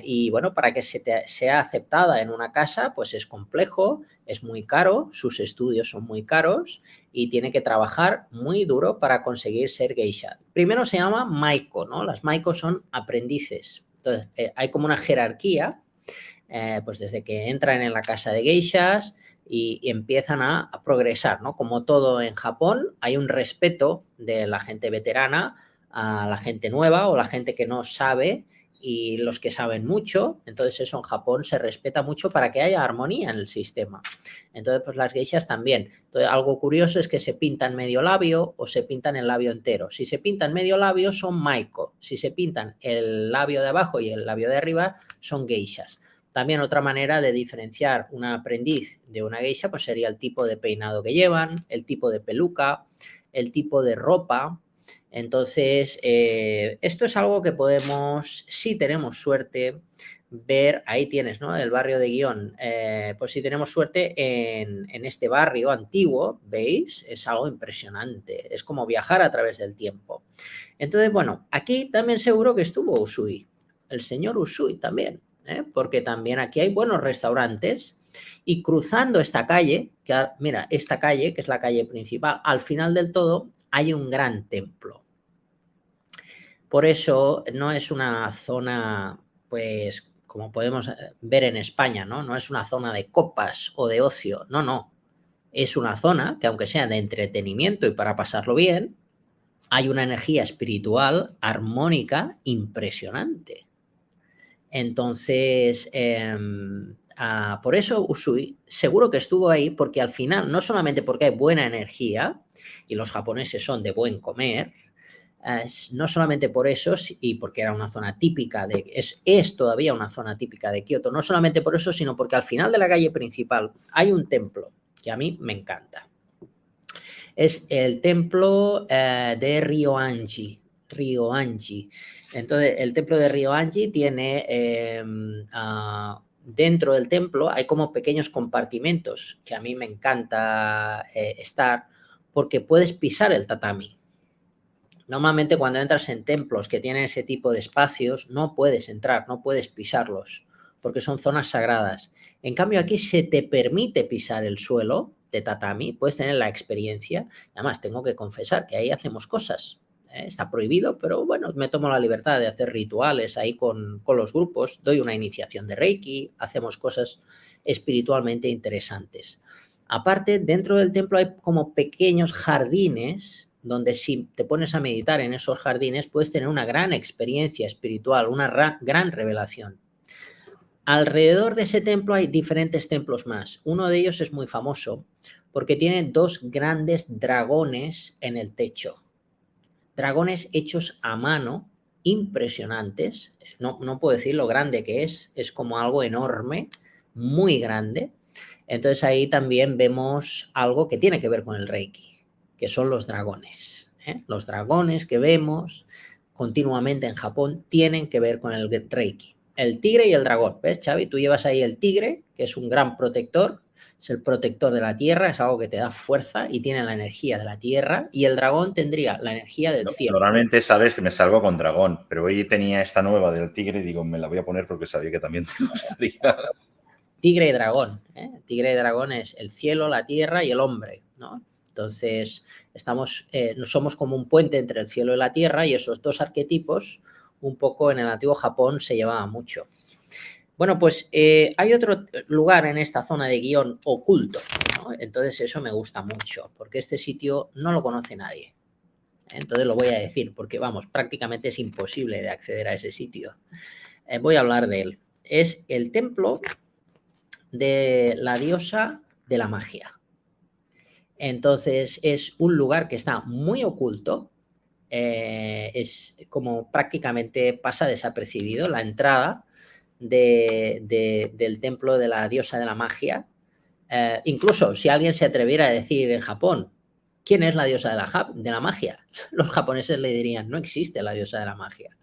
y bueno, para que sea aceptada en una casa, pues es complejo, es muy caro, sus estudios son muy caros y tiene que trabajar muy duro para conseguir ser geisha. Primero se llama maiko, ¿no? Las maiko son aprendices. Entonces, hay como una jerarquía, pues desde que entran en la casa de geishas y empiezan a progresar, ¿no? Como todo en Japón, hay un respeto de la gente veterana a la gente nueva o la gente que no sabe y los que saben mucho. Entonces eso en Japón se respeta mucho para que haya armonía en el sistema. Entonces, pues las geishas también. Entonces, algo curioso es que se pintan medio labio o se pintan el labio entero. Si se pintan medio labio son maiko. Si se pintan el labio de abajo y el labio de arriba son geishas. También otra manera de diferenciar una aprendiz de una geisha pues sería el tipo de peinado que llevan, el tipo de peluca, el tipo de ropa. Entonces, esto es algo que podemos, si tenemos suerte, ver. Ahí tienes, ¿no?, el barrio de Gion. Pues si tenemos suerte en este barrio antiguo, ¿veis? Es algo impresionante. Es como viajar a través del tiempo. Entonces, bueno, aquí también seguro que estuvo Usui, el señor Usui también. Porque también aquí hay buenos restaurantes y cruzando esta calle, mira, esta calle, que es la calle principal, al final del todo hay un gran templo. Por eso no es una zona, pues, como podemos ver en España, ¿no? No es una zona de copas o de ocio, no. Es una zona que, aunque sea de entretenimiento y para pasarlo bien, hay una energía espiritual armónica impresionante. Entonces, por eso Usui seguro que estuvo ahí, porque al final, no solamente porque hay buena energía, y los japoneses son de buen comer, no solamente por eso, y porque era una zona típica, es todavía una zona típica de Kioto, no solamente por eso, sino porque al final de la calle principal hay un templo que a mí me encanta. Es el templo de Ryoanji. Entonces, el templo de Ryoanji tiene, dentro del templo hay como pequeños compartimentos que a mí me encanta estar, porque puedes pisar el tatami. Normalmente cuando entras en templos que tienen ese tipo de espacios, no puedes entrar, no puedes pisarlos, porque son zonas sagradas. En cambio, aquí se te permite pisar el suelo de tatami, puedes tener la experiencia. Además, tengo que confesar que ahí hacemos cosas. Está prohibido, pero bueno, me tomo la libertad de hacer rituales ahí con los grupos, doy una iniciación de Reiki, hacemos cosas espiritualmente interesantes. Aparte, dentro del templo hay como pequeños jardines donde si te pones a meditar en esos jardines puedes tener una gran experiencia espiritual, una gran revelación. Alrededor de ese templo hay diferentes templos más. Uno de ellos es muy famoso porque tiene 2 grandes dragones en el techo. Dragones hechos a mano, impresionantes. No puedo decir lo grande que es como algo enorme, muy grande. Entonces ahí también vemos algo que tiene que ver con el Reiki, que son los dragones. Los dragones que vemos continuamente en Japón tienen que ver con el Reiki. El tigre y el dragón, ¿ves, Xavi? Tú llevas ahí el tigre, que es un gran protector, es el protector de la tierra, es algo que te da fuerza y tiene la energía de la tierra, y el dragón tendría la energía del cielo. Normalmente sabes que me salgo con dragón, pero hoy tenía esta nueva del tigre y digo, me la voy a poner porque sabía que también te gustaría. Tigre y dragón, tigre y dragón es el cielo, la tierra y el hombre, ¿no? Entonces, somos como un puente entre el cielo y la tierra, y esos 2 arquetipos, un poco en el antiguo Japón se llevaba mucho. Bueno, pues hay otro lugar en esta zona de Gion oculto, ¿no? Entonces eso me gusta mucho, porque este sitio no lo conoce nadie. Entonces lo voy a decir, porque vamos, prácticamente es imposible de acceder a ese sitio. Voy a hablar de él. Es el templo de la diosa de la magia. Entonces es un lugar que está muy oculto, es como prácticamente pasa desapercibido la entrada del templo de la diosa de la magia. incluso si alguien se atreviera a decir en Japón, ¿quién es la diosa de la magia? Los japoneses le dirían, no existe la diosa de la magia,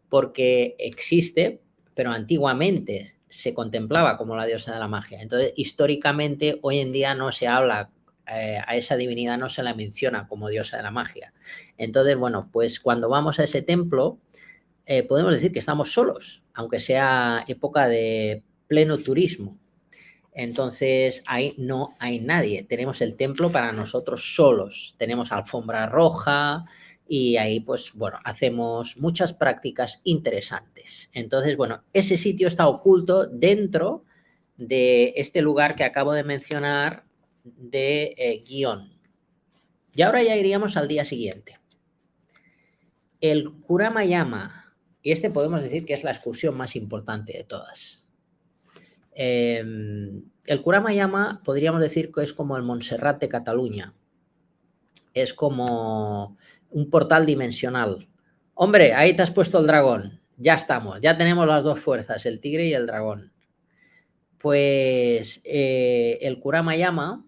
porque existe, pero antiguamente se contemplaba como la diosa de la magia. Entonces, históricamente, hoy en día no se habla, a esa divinidad no se la menciona como diosa de la magia. Entonces, bueno, pues cuando vamos a ese templo, podemos decir que estamos solos, aunque sea época de pleno turismo. Entonces, ahí no hay nadie. Tenemos el templo para nosotros solos. Tenemos alfombra roja y ahí, pues, bueno, hacemos muchas prácticas interesantes. Entonces, bueno, ese sitio está oculto dentro de este lugar que acabo de mencionar de Gion. Y ahora ya iríamos al día siguiente. El Kurama-yama, y este podemos decir que es la excursión más importante de todas. El Kurama-yama podríamos decir que es como el Montserrat de Cataluña. Es como un portal dimensional. Hombre, ahí te has puesto el dragón. Ya estamos, ya tenemos las dos fuerzas, el tigre y el dragón. Pues el Kurama-yama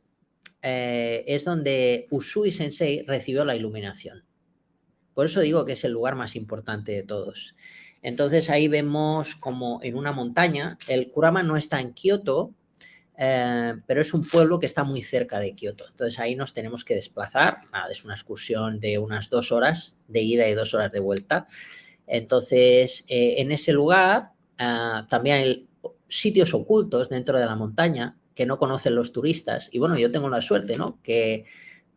es donde Usui Sensei recibió la iluminación. Por eso digo que es el lugar más importante de todos. Entonces ahí vemos como en una montaña, el Kurama no está en Kioto, pero es un pueblo que está muy cerca de Kioto. Entonces ahí nos tenemos que desplazar. Nada, es una excursión de unas 2 horas de ida y 2 horas de vuelta. Entonces en ese lugar también hay sitios ocultos dentro de la montaña que no conocen los turistas. Y bueno, yo tengo la suerte, ¿no? Que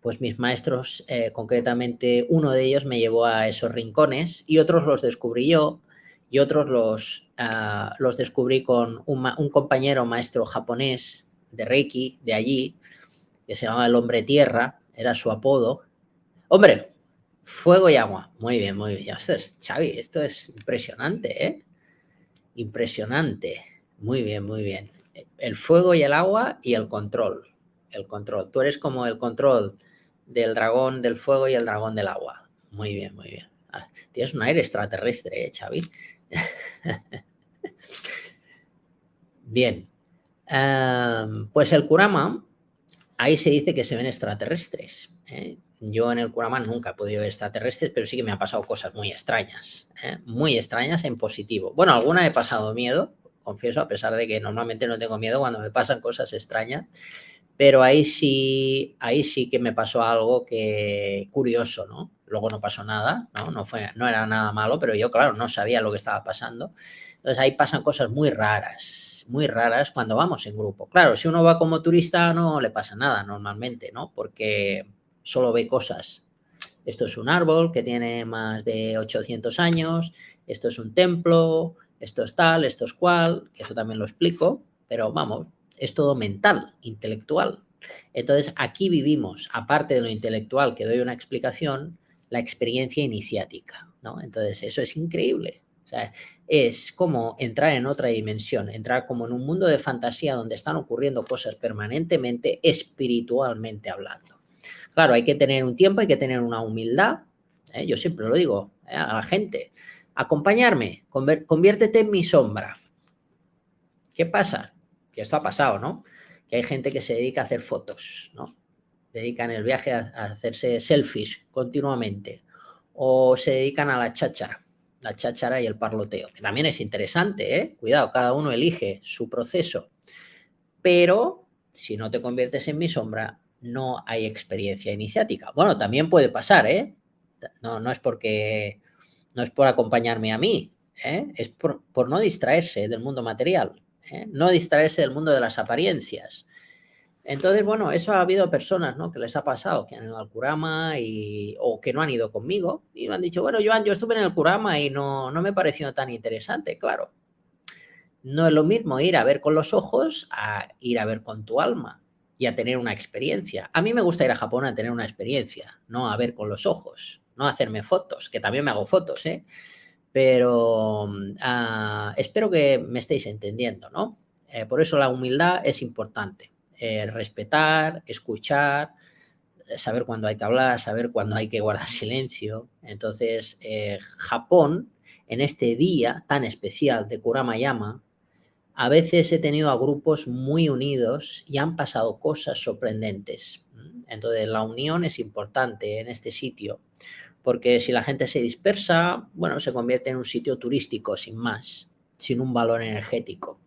pues mis maestros, concretamente uno de ellos me llevó a esos rincones y otros los descubrí yo y otros los descubrí con un compañero maestro japonés de Reiki de allí, que se llamaba el Hombre Tierra, era su apodo. Hombre, fuego y agua. Muy bien, muy bien. Ostras, Xavi, esto es impresionante, ¿eh? Impresionante. Muy bien, muy bien. El fuego y el agua y el control. El control. Tú eres como el control del dragón del fuego y el dragón del agua. Muy bien, muy bien. Tienes un aire extraterrestre, Xavi. Bien. Pues el Kurama, ahí se dice que se ven extraterrestres. Yo en el Kurama nunca he podido ver extraterrestres, pero sí que me han pasado cosas muy extrañas. Muy extrañas en positivo. Bueno, alguna he pasado miedo, confieso, a pesar de que normalmente no tengo miedo cuando me pasan cosas extrañas. Pero ahí sí que me pasó algo que curioso, ¿no? Luego no pasó nada, ¿no? No era nada malo, pero yo, claro, no sabía lo que estaba pasando. Entonces ahí pasan cosas muy raras cuando vamos en grupo. Claro, si uno va como turista no le pasa nada normalmente, ¿no? Porque solo ve cosas. Esto es un árbol que tiene más de 800 años, esto es un templo, esto es tal, esto es cual, que eso también lo explico, pero vamos, es todo mental, intelectual. Entonces, aquí vivimos, aparte de lo intelectual, que doy una explicación, la experiencia iniciática, ¿no? Entonces, eso es increíble. O sea, es como entrar en otra dimensión, entrar como en un mundo de fantasía donde están ocurriendo cosas permanentemente, espiritualmente hablando. Claro, hay que tener un tiempo, hay que tener una humildad. Yo siempre lo digo a la gente, acompañarme, conviértete en mi sombra. ¿Qué pasa? Que esto ha pasado, ¿no? Que hay gente que se dedica a hacer fotos, ¿no? Dedican el viaje a hacerse selfies continuamente. O se dedican a la cháchara y el parloteo, que también es interesante, ¿eh? Cuidado, cada uno elige su proceso. Pero si no te conviertes en mi sombra, no hay experiencia iniciática. Bueno, también puede pasar, ¿eh? No es porque no es por acompañarme a mí, es por no distraerse del mundo material. No distraerse del mundo de las apariencias. Entonces, bueno, eso ha habido personas, ¿no? Que les ha pasado, que han ido al Kurama o que no han ido conmigo y me han dicho, bueno, Joan, yo estuve en el Kurama y no me pareció tan interesante, claro. No es lo mismo ir a ver con los ojos a ir a ver con tu alma y a tener una experiencia. A mí me gusta ir a Japón a tener una experiencia, no a ver con los ojos, no a hacerme fotos, que también me hago fotos, ¿eh? Pero espero que me estéis entendiendo, ¿no? Por eso la humildad es importante. Respetar, escuchar, saber cuándo hay que hablar, saber cuándo hay que guardar silencio. Entonces, Japón, en este día tan especial de Kurama-yama, a veces he tenido a grupos muy unidos y han pasado cosas sorprendentes. Entonces, la unión es importante en este sitio, porque si la gente se dispersa, bueno, se convierte en un sitio turístico sin más, sin un valor energético.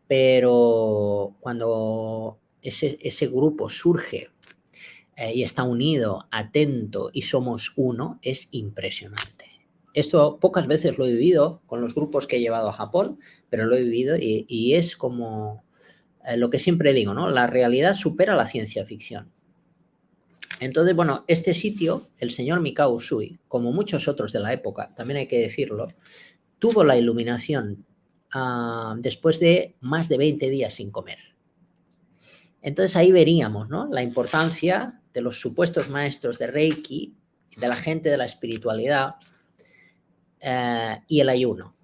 Pero cuando ese grupo surge y está unido, atento y somos uno, es impresionante. Esto pocas veces lo he vivido con los grupos que he llevado a Japón, pero lo he vivido y es como lo que siempre digo, ¿no? La realidad supera la ciencia ficción. Entonces, bueno, este sitio, el señor Mikao Usui, como muchos otros de la época, también hay que decirlo, tuvo la iluminación después de más de 20 días sin comer. Entonces ahí veríamos, ¿no?, la importancia de los supuestos maestros de Reiki, de la gente de la espiritualidad y el ayuno,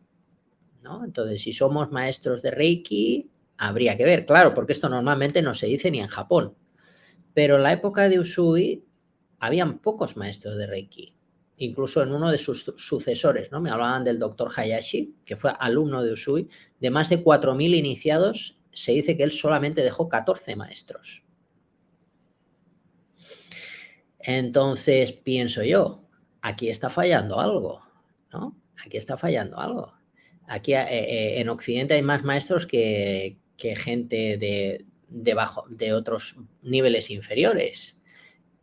¿no? Entonces, si somos maestros de Reiki, habría que ver, claro, porque esto normalmente no se dice ni en Japón. Pero en la época de Usui habían pocos maestros de Reiki. Incluso en uno de sus sucesores, ¿no? Me hablaban del doctor Hayashi, que fue alumno de Usui. De más de 4.000 iniciados, se dice que él solamente dejó 14 maestros. Entonces, pienso yo, aquí está fallando algo, ¿no? Aquí está fallando algo. Aquí en Occidente hay más maestros que gente de otros niveles inferiores.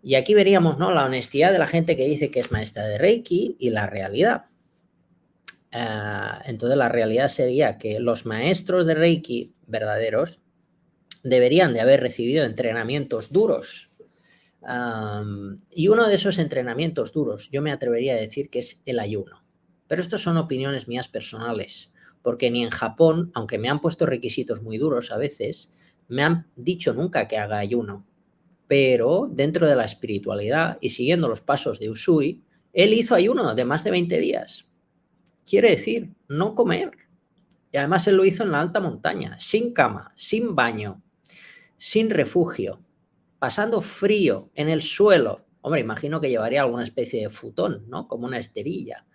Y aquí veríamos, ¿no?, la honestidad de la gente que dice que es maestra de Reiki y la realidad. Entonces, la realidad sería que los maestros de Reiki verdaderos deberían de haber recibido entrenamientos duros. Y uno de esos entrenamientos duros, yo me atrevería a decir que es el ayuno. Pero esto son opiniones mías personales, porque ni en Japón, aunque me han puesto requisitos muy duros a veces, me han dicho nunca que haga ayuno. Pero dentro de la espiritualidad y siguiendo los pasos de Usui, él hizo ayuno de más de 20 días. Quiere decir, no comer. Y además él lo hizo en la alta montaña, sin cama, sin baño, sin refugio, pasando frío en el suelo. Hombre, imagino que llevaría alguna especie de futón, ¿no?, como una esterilla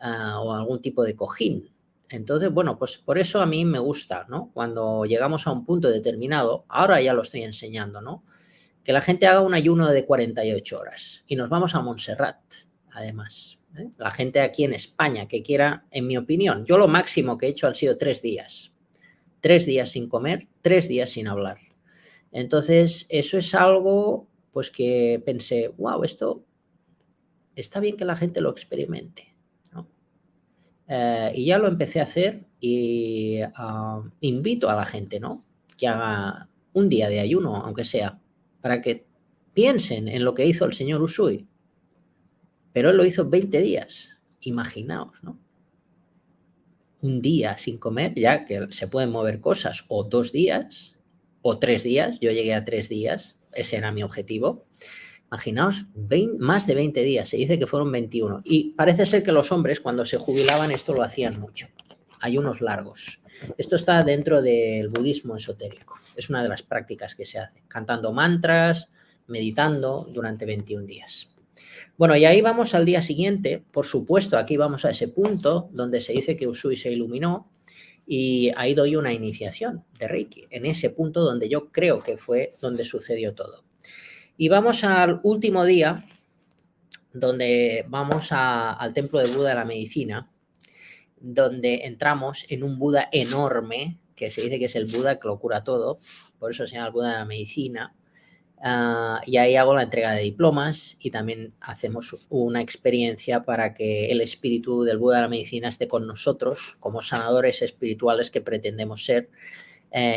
o algún tipo de cojín. Entonces, bueno, pues por eso a mí me gusta, ¿no?, cuando llegamos a un punto determinado, ahora ya lo estoy enseñando, ¿no?, que la gente haga un ayuno de 48 horas y nos vamos a Montserrat, además. La gente aquí en España que quiera, en mi opinión, yo lo máximo que he hecho han sido 3 días. 3 días sin comer, 3 días sin hablar. Entonces, eso es algo pues que pensé, wow, esto está bien que la gente lo experimente, ¿no? Y ya lo empecé a hacer y invito a la gente, ¿no?, que haga un día de ayuno, aunque sea, para que piensen en lo que hizo el señor Usui. Pero él lo hizo 20 días, imaginaos, ¿no? Un día sin comer, ya que se pueden mover cosas, o 2 días, o 3 días, yo llegué a 3 días, ese era mi objetivo. Imaginaos, más de 20 días, se dice que fueron 21. Y parece ser que los hombres cuando se jubilaban esto lo hacían mucho, ayunos largos. Esto está dentro del budismo esotérico, es una de las prácticas que se hace, cantando mantras, meditando durante 21 días. Bueno, y ahí vamos al día siguiente, por supuesto, aquí vamos a ese punto donde se dice que Usui se iluminó y ahí doy una iniciación de Reiki, en ese punto donde yo creo que fue donde sucedió todo. Y vamos al último día, donde vamos al templo de Buda de la medicina, donde entramos en un Buda enorme, que se dice que es el Buda que lo cura todo, por eso se llama el Buda de la medicina. Y ahí hago la entrega de diplomas y también hacemos una experiencia para que el espíritu del Buda de la medicina esté con nosotros como sanadores espirituales que pretendemos ser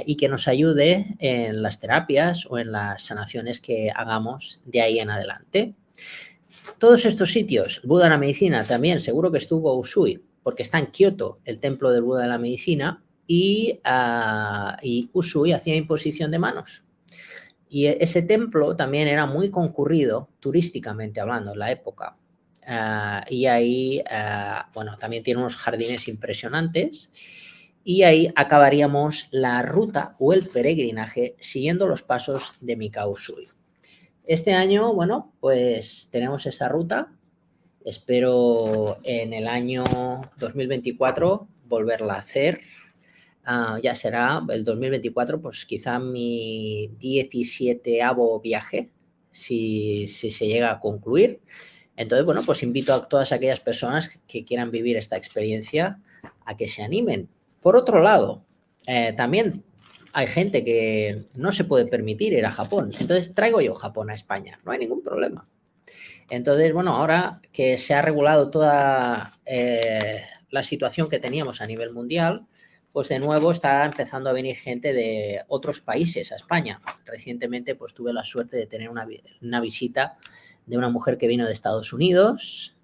y que nos ayude en las terapias o en las sanaciones que hagamos de ahí en adelante. Todos estos sitios, el Buda de la medicina también, seguro que estuvo Usui, porque está en Kioto, el templo del Buda de la medicina, y Usui hacía imposición de manos. Y ese templo también era muy concurrido, turísticamente hablando, en la época. Y ahí, bueno, también tiene unos jardines impresionantes. Y ahí acabaríamos la ruta o el peregrinaje siguiendo los pasos de Mikao Usui. Este año, bueno, pues tenemos esta ruta. Espero en el año 2024 volverla a hacer. ya será el 2024, pues quizá mi 17º viaje, si se llega a concluir. Entonces, bueno, pues invito a todas aquellas personas que quieran vivir esta experiencia a que se animen. Por otro lado, también hay gente que no se puede permitir ir a Japón. Entonces, traigo yo Japón a España. No hay ningún problema. Entonces, bueno, ahora que se ha regulado toda la situación que teníamos a nivel mundial, pues de nuevo está empezando a venir gente de otros países a España. Recientemente, pues tuve la suerte de tener una visita de una mujer que vino de Estados Unidos.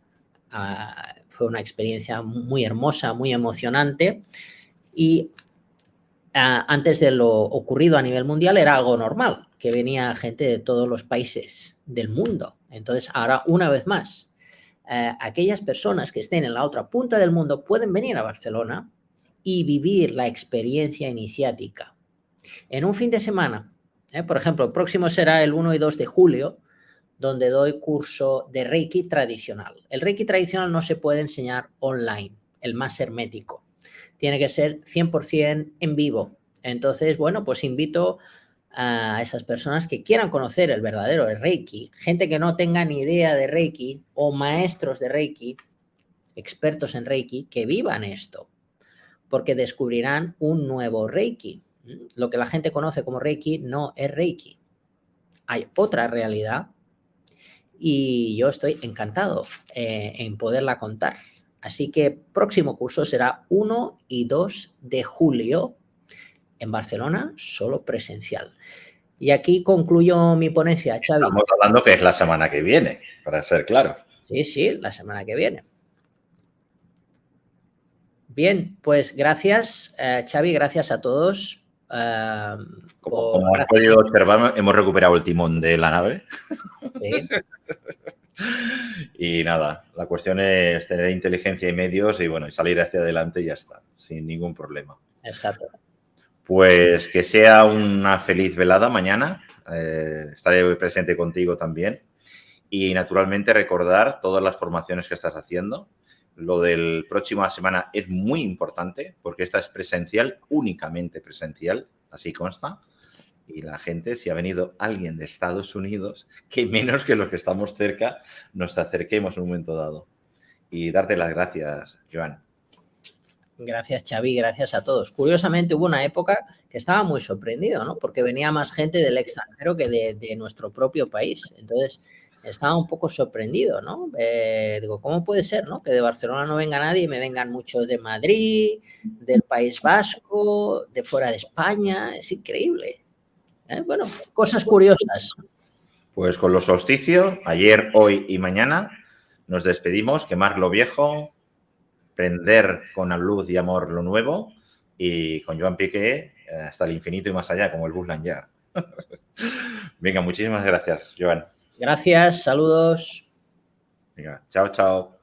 Fue una experiencia muy hermosa, muy emocionante. Y antes de lo ocurrido a nivel mundial era algo normal, que venía gente de todos los países del mundo. Entonces, ahora, una vez más, aquellas personas que estén en la otra punta del mundo pueden venir a Barcelona y vivir la experiencia iniciática. En un fin de semana, por ejemplo, el próximo será el 1 y 2 de julio, donde doy curso de Reiki tradicional. El Reiki tradicional no se puede enseñar online, el más hermético. Tiene que ser 100% en vivo. Entonces, bueno, pues invito a esas personas que quieran conocer el verdadero de Reiki, gente que no tenga ni idea de Reiki o maestros de Reiki, expertos en Reiki, que vivan esto, porque descubrirán un nuevo Reiki. Lo que la gente conoce como Reiki no es Reiki. Hay otra realidad y yo estoy encantado en poderla contar. Así que próximo curso será 1 y 2 de julio en Barcelona, solo presencial. Y aquí concluyo mi ponencia, Xavi. Estamos hablando que es la semana que viene, para ser claro. Sí, la semana que viene. Bien, pues gracias, Xavi, gracias a todos. Como has podido observar, hemos recuperado el timón de la nave. Sí. Y nada, la cuestión es tener inteligencia y medios y bueno, y salir hacia adelante y ya está, sin ningún problema. Exacto. Pues que sea una feliz velada mañana. Estaré presente contigo también. Y naturalmente recordar todas las formaciones que estás haciendo. Lo del próxima semana es muy importante porque esta es presencial, únicamente presencial, así consta. Y la gente, si ha venido alguien de Estados Unidos, que menos que los que estamos cerca, nos acerquemos en un momento dado. Y darte las gracias, Joan. Gracias, Xavi, gracias a todos. Curiosamente, hubo una época que estaba muy sorprendido, ¿no? Porque venía más gente del extranjero que de nuestro propio país. Entonces, estaba un poco sorprendido, ¿no? Digo, ¿cómo puede ser, no? Que de Barcelona no venga nadie y me vengan muchos de Madrid, del País Vasco, de fuera de España. Es increíble. Bueno, cosas curiosas. Pues con los solsticios, ayer, hoy y mañana, nos despedimos, quemar lo viejo, prender con la luz y amor lo nuevo y con Joan Piqué hasta el infinito y más allá, como el Buzz Lightyear. Venga, muchísimas gracias, Joan. Gracias, saludos. Venga, chao, chao.